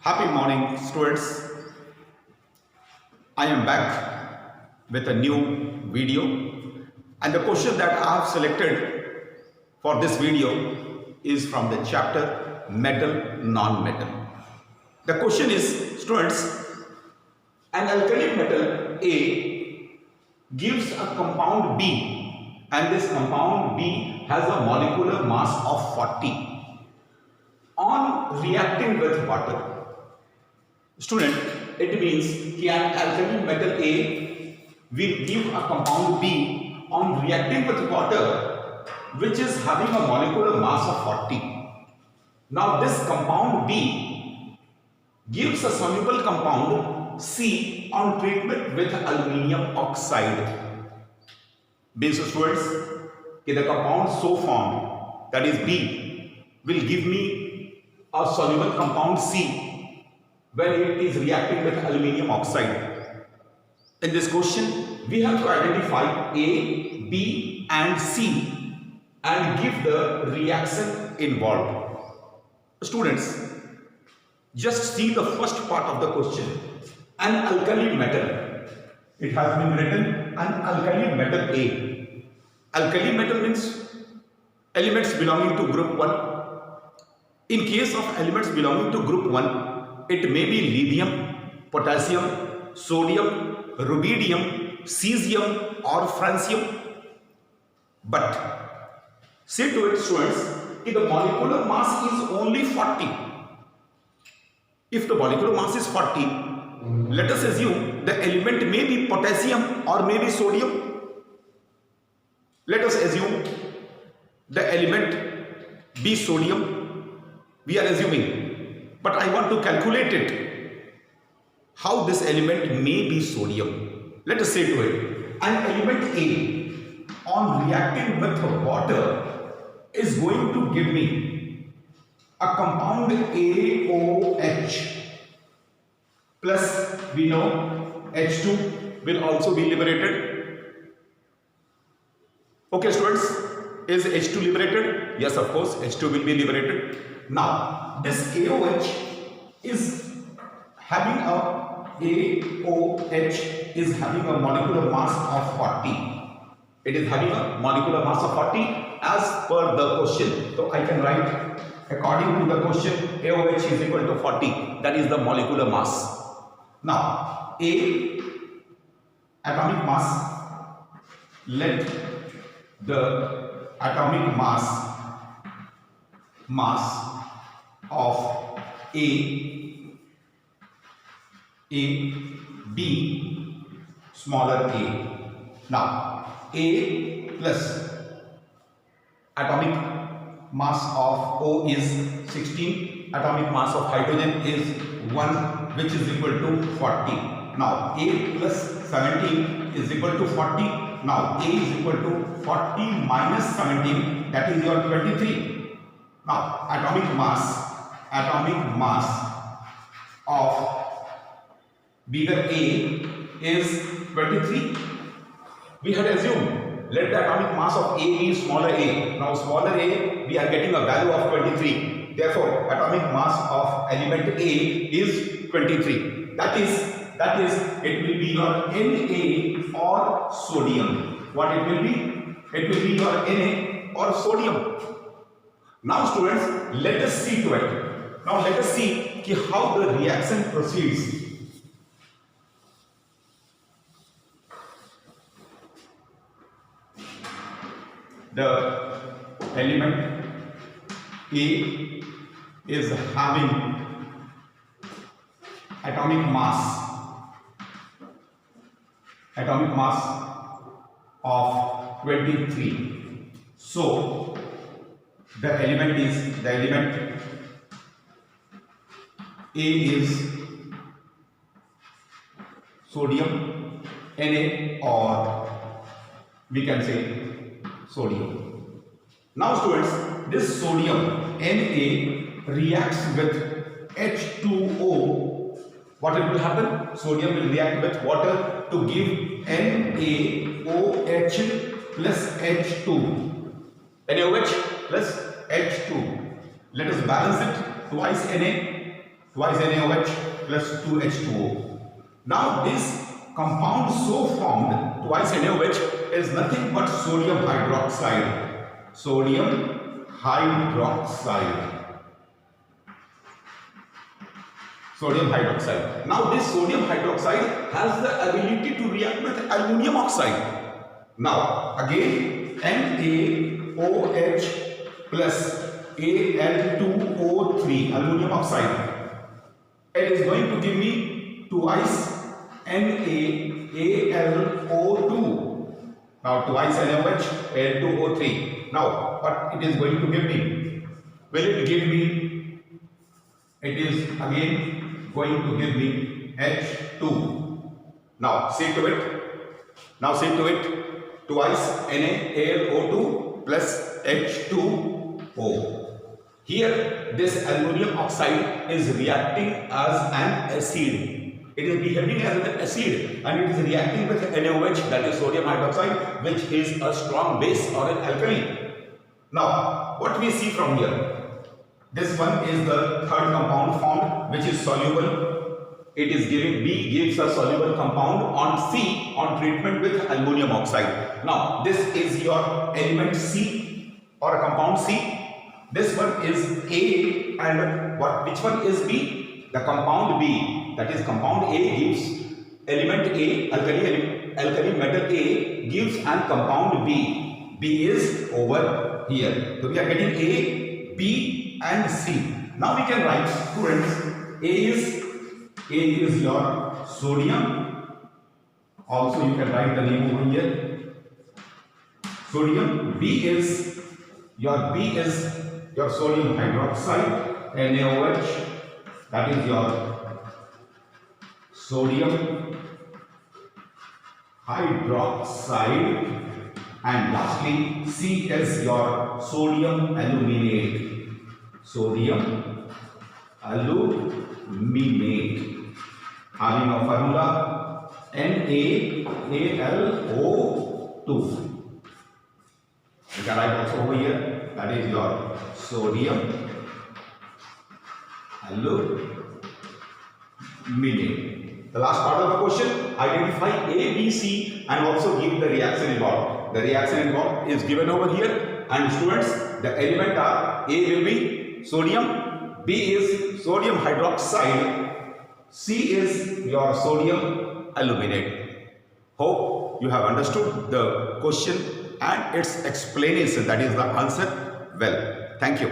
Happy morning, students. I am back with a new video, and the question that I have selected for this video is from the chapter Metal, Non-Metal. The question is, students, an alkali metal A gives a compound B, and this compound B has a molecular mass of 40. On reacting with water, student, it means that an alkali metal A will give a compound B on reacting with water, which is having a molecular mass of 40. Now this compound B gives a soluble compound C on treatment with aluminium oxide. Basic students, the compound so formed, that is B, will give me a soluble compound C when it is reacting with aluminium oxide. In this question, we have to identify A, B and C and give the reaction involved. Students, just see the first part of the question. An alkali metal. It has been written an alkali metal A. Alkali metal means elements belonging to group 1. In case of elements belonging to group 1, it may be lithium, potassium, sodium, rubidium, cesium or francium. But say to it, students, if the molecular mass is only 40, if the molecular mass is 40, let us assume the element may be potassium or may be sodium. Let us assume the element be sodium. We are assuming, but I want to calculate it. How this element may be sodium. Let us say to it, an element A on reacting with water is going to give me a compound AOH plus, we know H2 will also be liberated. Okay students, is H2 liberated? Yes, of course, H2 will be liberated. Now, this AOH is having a molecular mass of 40. It is having a molecular mass of 40 as per the question. So I can write according to the question AOH is equal to 40. That is the molecular mass. Now, A atomic mass, let the atomic mass of A, B, smaller a. Now, A plus atomic mass of O is 16, atomic mass of hydrogen is 1, which is equal to 40. Now, A plus 17 is equal to 40. Now, A is equal to 40 minus 17, that is your 23. Now, atomic mass of bigger A is 23. We had assumed, let the atomic mass of A be smaller a. Now, smaller a, we are getting a value of 23. Therefore, atomic mass of element A is 23. That is, it will be your Na or sodium. What it will be? It will be your Na or sodium. Now students, let us see to it. Now let us see how the reaction proceeds. The element A is having atomic mass of 23. So the element A is sodium, Na, or we can say sodium. Now students, this sodium Na reacts with H2O. What it will happen? Sodium will react with water to give NaOH plus H2. NaOH plus H2. Let us balance it. Twice Na twice NaOH plus 2H2O. Now this compound so formed twice NaOH is nothing but sodium hydroxide. Sodium hydroxide. Sodium hydroxide. Now this sodium hydroxide has the ability to react with aluminum oxide. Now again NaOH plus Al2O3 aluminum oxide. It is going to give me twice NaAlO2. Now twice NaOH, Al2O3. Now what it is going to give me? Will it give me? It is again going to give me H2. Now see to it. Now see to it. Twice NaAlO2 plus H2O. Here this aluminum oxide is reacting as an acid. It is behaving as an acid and it is reacting with NaOH, that is sodium hydroxide, which is a strong base or an alkali. Now what we see from here? This one is the third compound formed, which is soluble. It is giving, B gives a soluble compound on C on treatment with aluminum oxide. Now this is your element C or a compound C. This one is A and which one is B? The compound B, that is compound A gives element A, alkali metal A gives and compound B. B is over here. So we are getting A, B and C. Now we can write, students, A is your sodium. Also you can write the name over here. Sodium. B is your sodium hydroxide. NaOH, that is your sodium hydroxide, and lastly C is your sodium aluminate. Sodium aluminate, having a formula NaAlO2. You can write also over here, that is your sodium aluminate. The last part of the question, identify A, B, C and also give the reaction involved. The reaction involved is given over here, and students, the element are A will be sodium, B is sodium hydroxide, C is your sodium aluminate. Hope you have understood the question and its explanation, that is the answer well. Thank you.